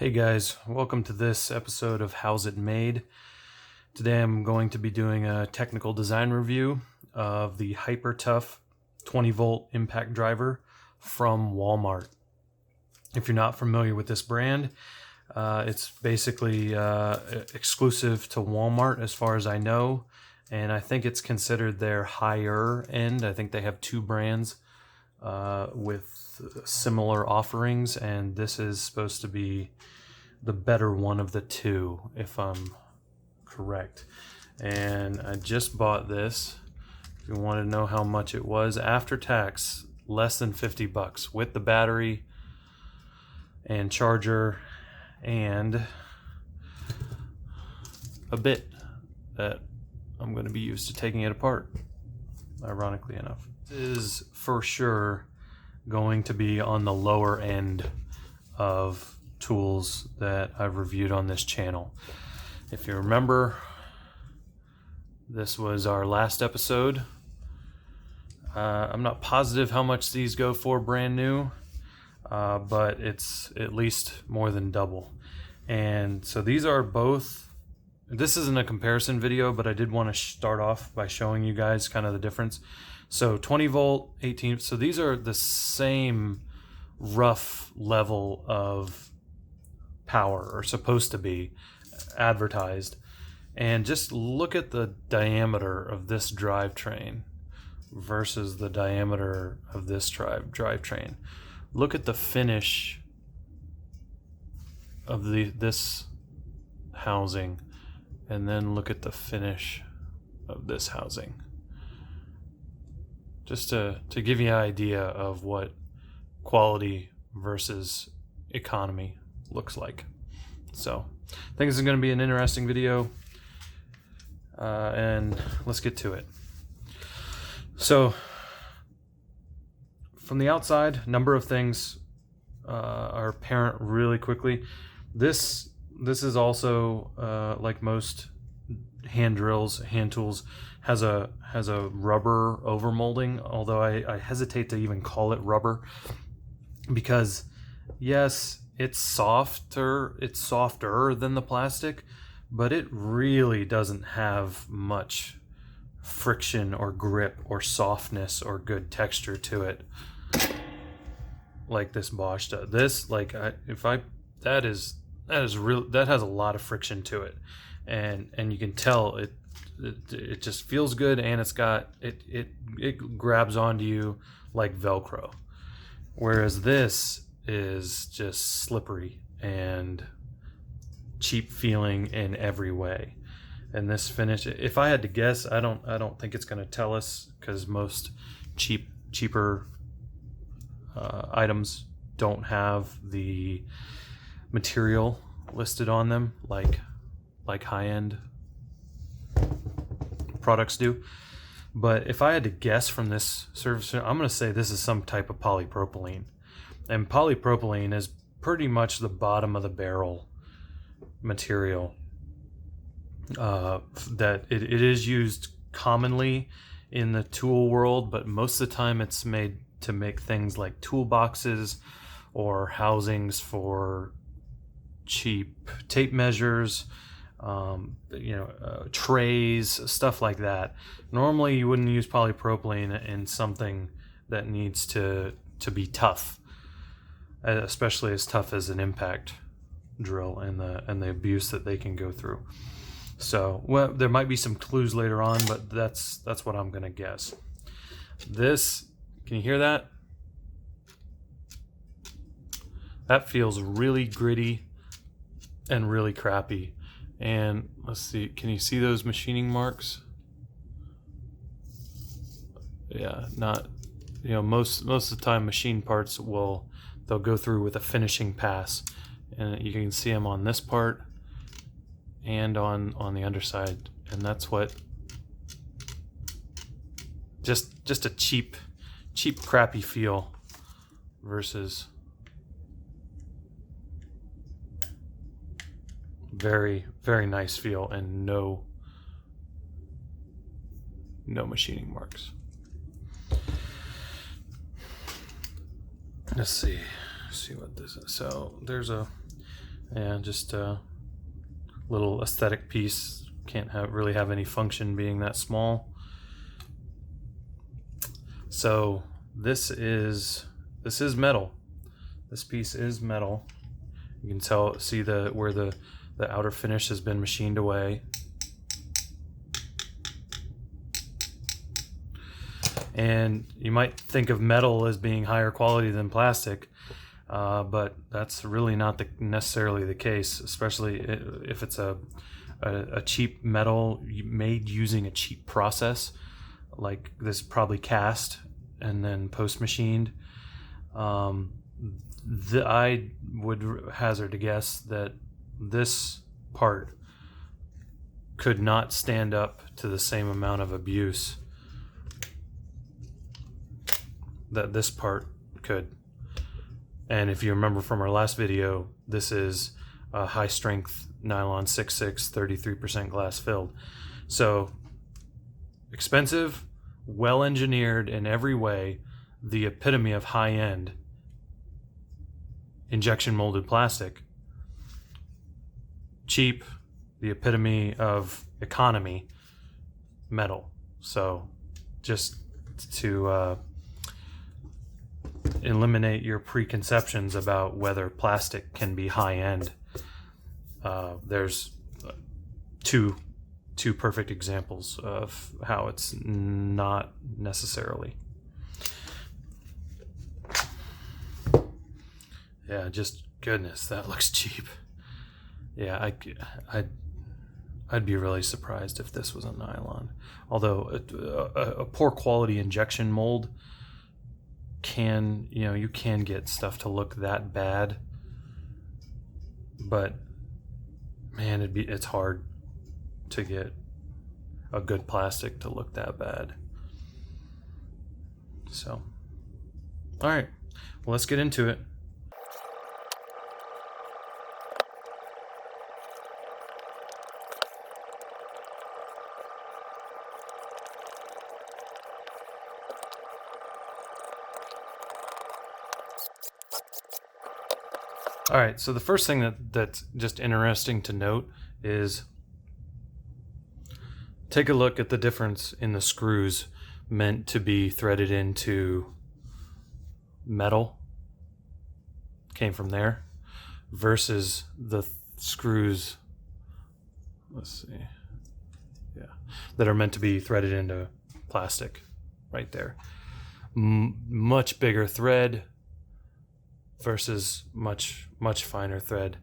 Hey guys, welcome to this episode of How's It Made. Today I'm going to be doing a technical design review of the HyperTough 20 volt impact driver from Walmart. If you're not familiar with this brand, it's basically exclusive to Walmart as far as I know, and I think it's considered their higher end. I think they have two brands with similar offerings, and this is supposed to be the better one of the two, if I'm correct. And I just bought this. If you want to know how much it was after tax, less than 50 bucks with the battery and charger and a bit that I'm going to be used to taking it apart, ironically enough. This is for sure going to be on the lower end of tools that I've reviewed on this channel. If you remember, this was our last episode. I'm not positive how much these go for brand new, but it's at least more than double. And so these are both, this isn't a comparison video, but I did want to start off by showing you guys kind of the difference. So 20 volt, 18, so these are the same rough level of power, or supposed to be advertised. And just look at the diameter of this drivetrain versus the diameter of this drivetrain. Look at the finish of this housing, and then look at the finish of this housing. Just to give you an idea of what quality versus economy looks like. So I think this is going to be an interesting video, and let's get to it. So from the outside, number of things are apparent really quickly. This is also like most hand drills, hand tools, has a rubber overmolding, although I hesitate to even call it rubber, because yes, it's softer than the plastic, but it really doesn't have much friction or grip or softness or good texture to it like this Bosch does. This, like, that has a lot of friction to it, and you can tell it just feels good, and it grabs onto you like Velcro, whereas this is just slippery and cheap feeling in every way. And this finish, if I had to guess, I don't think it's going to tell us, because most cheaper items don't have the material listed on them like high-end products do. But if I had to guess from this surface, I'm going to say this is some type of polypropylene. And polypropylene is pretty much the bottom of the barrel material. That it is used commonly in the tool world, but most of the time it's made to make things like toolboxes or housings for cheap tape measures, trays, stuff like that. Normally you wouldn't use polypropylene in something that needs to be tough, especially as tough as an impact drill and the abuse that they can go through. So, well, there might be some clues later on, but that's what I'm gonna guess. This, can you hear that? That feels really gritty and really crappy. And let's see, can you see those machining marks? Yeah, not, most of the time machine parts they'll go through with a finishing pass, and you can see them on this part and on the underside, and that's what just a cheap crappy feel versus very, very nice feel and no machining marks. Let's see what this is. So there's a And just a little aesthetic piece. Can't really have any function being that small. So this is metal. This piece is metal. You can see where the outer finish has been machined away. And you might think of metal as being higher quality than plastic, but that's really not necessarily the case, especially if it's a cheap metal made using a cheap process, like this, probably cast and then post-machined. I would hazard a guess that this part could not stand up to the same amount of abuse that this part could. And if you remember from our last video, this is a high strength nylon 6/6 33% glass filled. So expensive, well engineered in every way, the epitome of high end injection molded plastic. Cheap, the epitome of economy metal. So just to eliminate your preconceptions about whether plastic can be high-end. There's two perfect examples of how it's not necessarily. Yeah, just goodness, that looks cheap. Yeah, I'd be really surprised if this was a nylon. Although a poor quality injection mold you can get stuff to look that bad, but man, it's hard to get a good plastic to look that bad. So, all right, well, let's get into it. All right, so the first thing that's just interesting to note is take a look at the difference in the screws meant to be threaded into metal, came from there, versus the screws, let's see, yeah, that are meant to be threaded into plastic, right there. Much bigger thread versus much finer thread,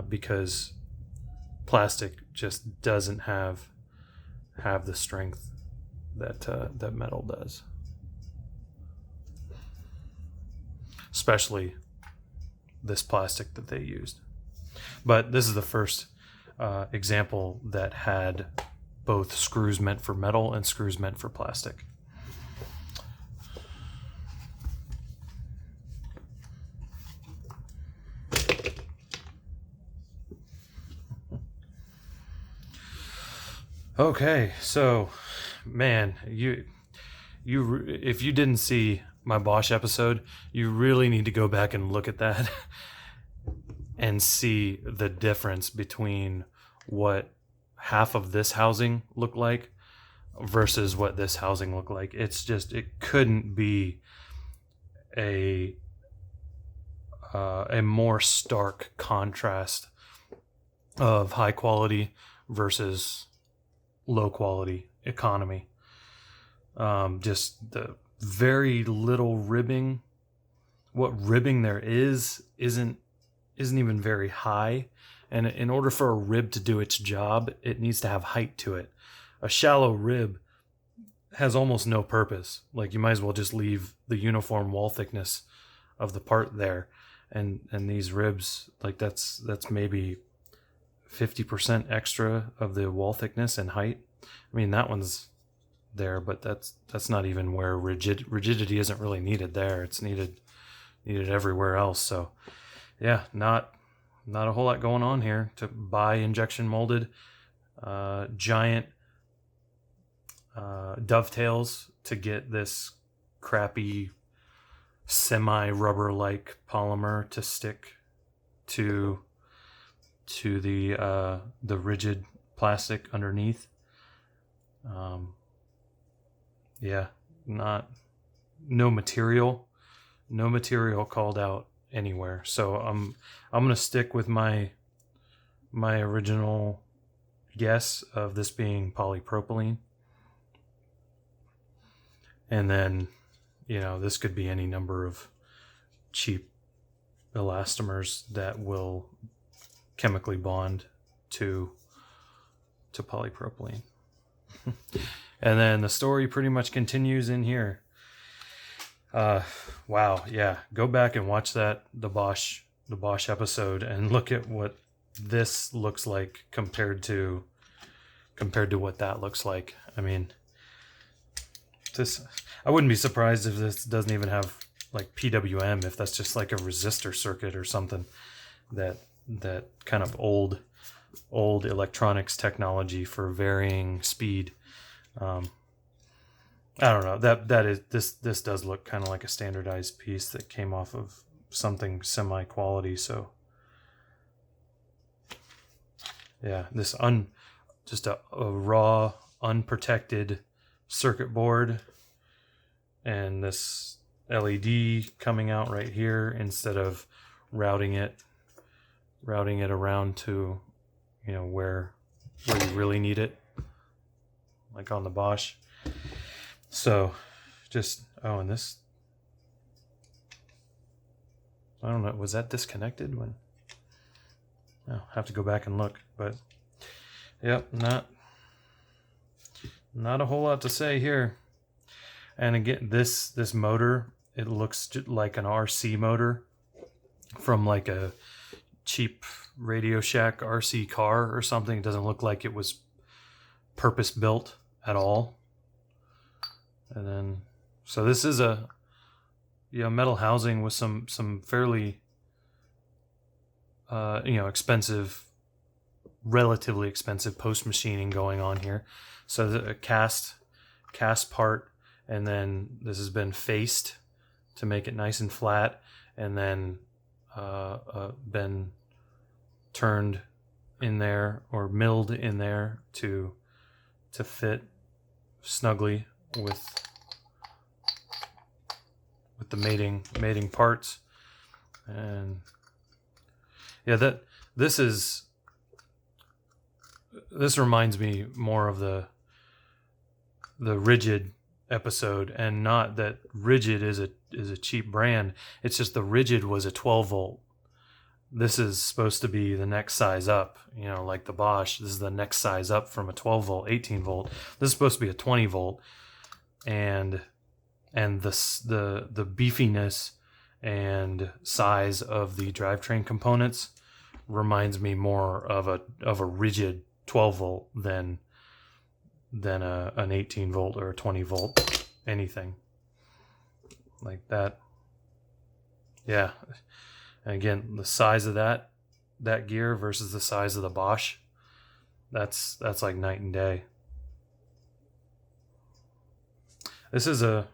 because plastic just doesn't have the strength that metal does, especially this plastic that they used. But this is the first example that had both screws meant for metal and screws meant for plastic. Okay, so man, you if you didn't see my Bosch episode, you really need to go back and look at that and see the difference between what half of this housing looked like versus what this housing looked like. It's just, it couldn't be a more stark contrast of high quality versus low quality economy. Just the very little ribbing. What ribbing there isn't even very high, and in order for a rib to do its job, it needs to have height to it. A shallow rib has almost no purpose. Like, you might as well just leave the uniform wall thickness of the part there, and these ribs, like, that's maybe 50% extra of the wall thickness and height. I mean, that one's there, but that's not even where rigidity isn't really needed there. It's needed everywhere else. So yeah, not a whole lot going on here to buy injection molded giant dovetails to get this crappy semi rubber like polymer to stick to to the rigid plastic underneath. Yeah, no material called out anywhere. So I'm gonna stick with my original guess of this being polypropylene. And then, this could be any number of cheap elastomers that will chemically bond to polypropylene. And then the story pretty much continues in here. Wow, yeah. Go back and watch the Bosch episode and look at what this looks like compared to what that looks like. I mean, I wouldn't be surprised if this doesn't even have like PWM, if that's just like a resistor circuit or something, that kind of old electronics technology for varying speed. I don't know. This does look kind of like a standardized piece that came off of something semi-quality. So yeah, just a raw, unprotected circuit board, and this LED coming out right here instead of routing it around to where you really need it, like on the Bosch. So and this, I don't know, was that disconnected when? I'll have to go back and look, but yep, not a whole lot to say here. And again, this motor, it looks like an RC motor from like a cheap Radio Shack RC car or something. It doesn't look like it was purpose built at all. And then, so this is a metal housing with some fairly expensive, relatively expensive post machining going on here. So a cast part, and then this has been faced to make it nice and flat, and then been turned in there or milled in there to fit snugly with the mating parts. And yeah, this reminds me more of the Rigid episode, and not that Rigid is a cheap brand. It's just the Rigid was a 12 volt. This is supposed to be the next size up, like the Bosch. This is the next size up from a 12 volt, 18 volt. This is supposed to be a 20 volt, and the beefiness and size of the drivetrain components reminds me more of a Rigid 12 volt than an 18 volt or a 20 volt anything like that. Yeah. And again, the size of that gear versus the size of the Bosch, that's like night and day. This is an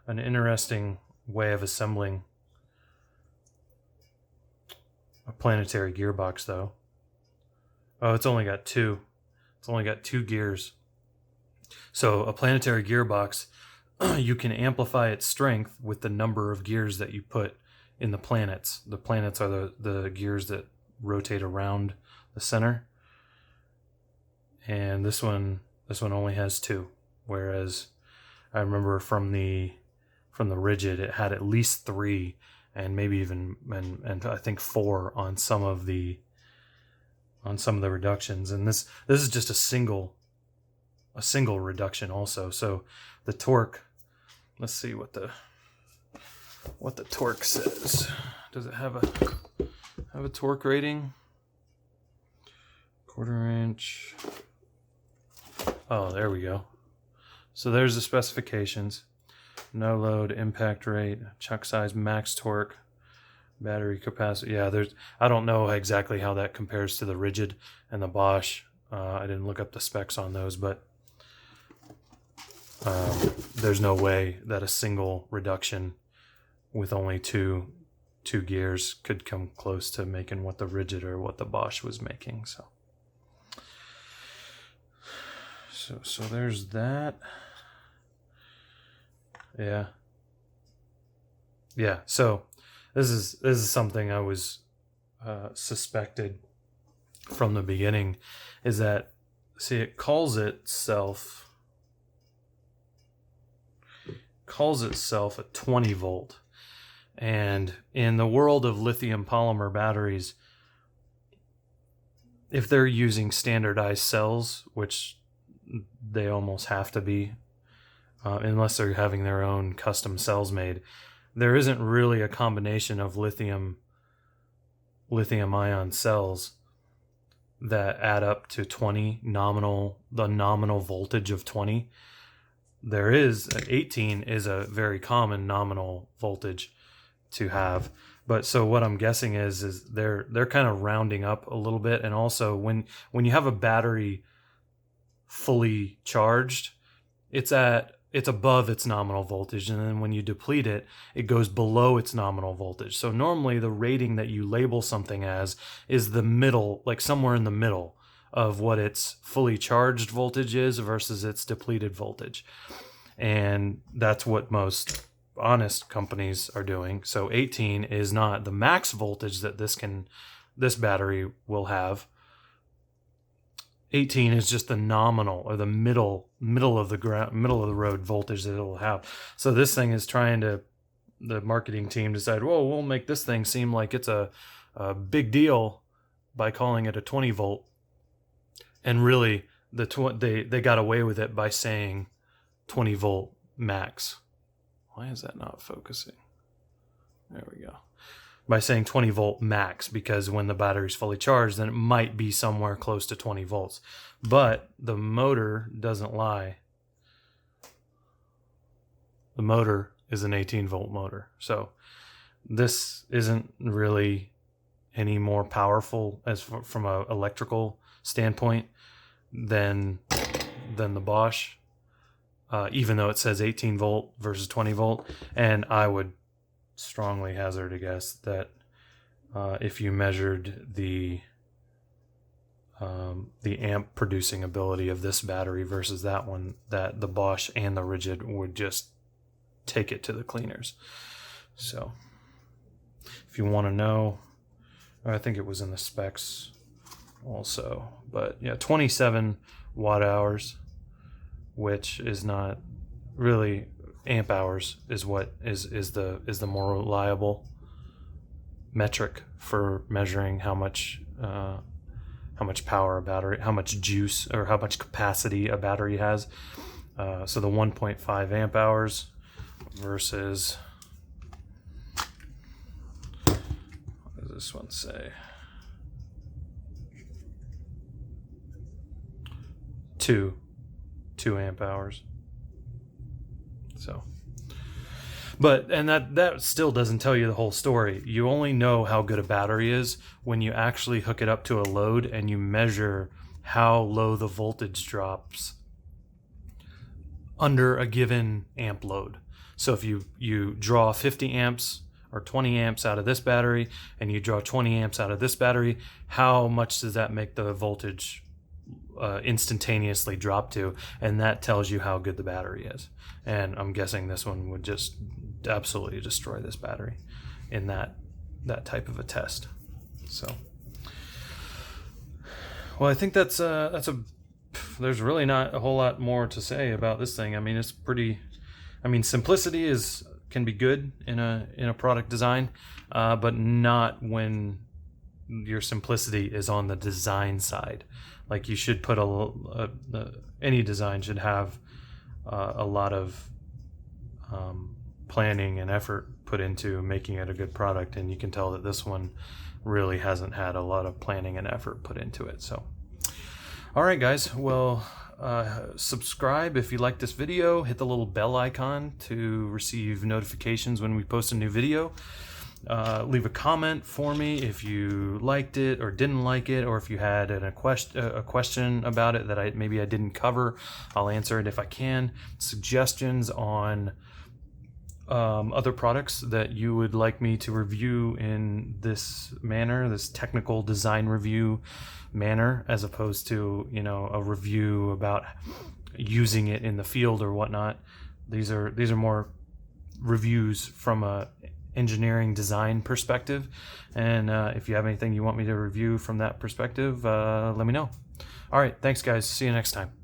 interesting way of assembling a planetary gearbox, though. Oh, it's only got two. It's only got two gears. So a planetary gearbox, you can amplify its strength with the number of gears that you put in the planets. The planets are the gears that rotate around the center. And this one only has two. Whereas I remember from the Rigid, it had at least three, and maybe even and I think four on some of the reductions. And this is just a single reduction also. So the torque, let's see what the torque says. Does it have a torque rating? 1/4 inch. Oh, there we go. So there's the specifications. No load, impact rate, chuck size, max torque, battery capacity. Yeah, I don't know exactly how that compares to the Rigid and the Bosch. I didn't look up the specs on those, but there's no way that a single reduction with only two 2 gears could come close to making what the Rigid or what the Bosch was making. So there's that. Yeah. So this is something I was suspected from the beginning, is that, see, it calls itself a 20 volt. And in the world of lithium polymer batteries, if they're using standardized cells, which they almost have to be, unless they're having their own custom cells made, there isn't really a combination of lithium ion cells that add up to 20 the nominal voltage of 20. There is 18 is a very common nominal voltage to have, but so what I'm guessing is they're kind of rounding up a little bit. And also when you have a battery fully charged, it's above its nominal voltage, and then when you deplete it, it goes below its nominal voltage. So normally the rating that you label something as is the middle, like somewhere in the middle of what its fully charged voltage is versus its depleted voltage. And that's what most honest companies are doing. So 18 is not the max voltage that this battery will have. 18 is just the nominal, or the middle of the road voltage that it'll have. So this thing is trying to, the marketing team decided, well, we'll make this thing seem like it's a big deal by calling it a 20 volt. And really, they got away with it by saying 20 volt max. Why is that not focusing? There we go. By saying 20 volt max, because when the battery's fully charged, then it might be somewhere close to 20 volts. But the motor doesn't lie. The motor is an 18 volt motor. So this isn't really any more powerful from an electrical standpoint than the Bosch, even though it says 18 volt versus 20 volt. And I would strongly hazard a guess that if you measured the amp producing ability of this battery versus that one, that the Bosch and the Rigid would just take it to the cleaners. So if you want to know, I think it was in the specs also, but yeah, 27 watt hours, which is not really amp hours, is what is the more reliable metric for measuring how much power a battery, how much juice or how much capacity a battery has. So the 1.5 amp hours versus, what does this one say? 2 amp hours. So, and that still doesn't tell you the whole story. You only know how good a battery is when you actually hook it up to a load and you measure how low the voltage drops under a given amp load. So if you draw 50 amps or 20 amps out of this battery and you draw 20 amps out of this battery, how much does that make the voltage instantaneously drop to? And that tells you how good the battery is. And I'm guessing this one would just absolutely destroy this battery in that type of a test. So, well, I think there's really not a whole lot more to say about this thing. I mean, it's pretty, simplicity can be good in a product design, but not when your simplicity is on the design side. Like, you should put any design should have a lot of planning and effort put into making it a good product, and you can tell that this one really hasn't had a lot of planning and effort put into it. So, all right, guys. Well, subscribe if you like this video. Hit the little bell icon to receive notifications when we post a new video. Leave a comment for me if you liked it or didn't like it, or if you had a question about it that I didn't cover. I'll answer it if I can. Suggestions on other products that you would like me to review in this manner, this technical design review manner, as opposed to, you know, a review about using it in the field or whatnot. These are more reviews from a engineering design perspective, and if you have anything you want me to review from that perspective, let me know. All right, thanks guys, see you next time.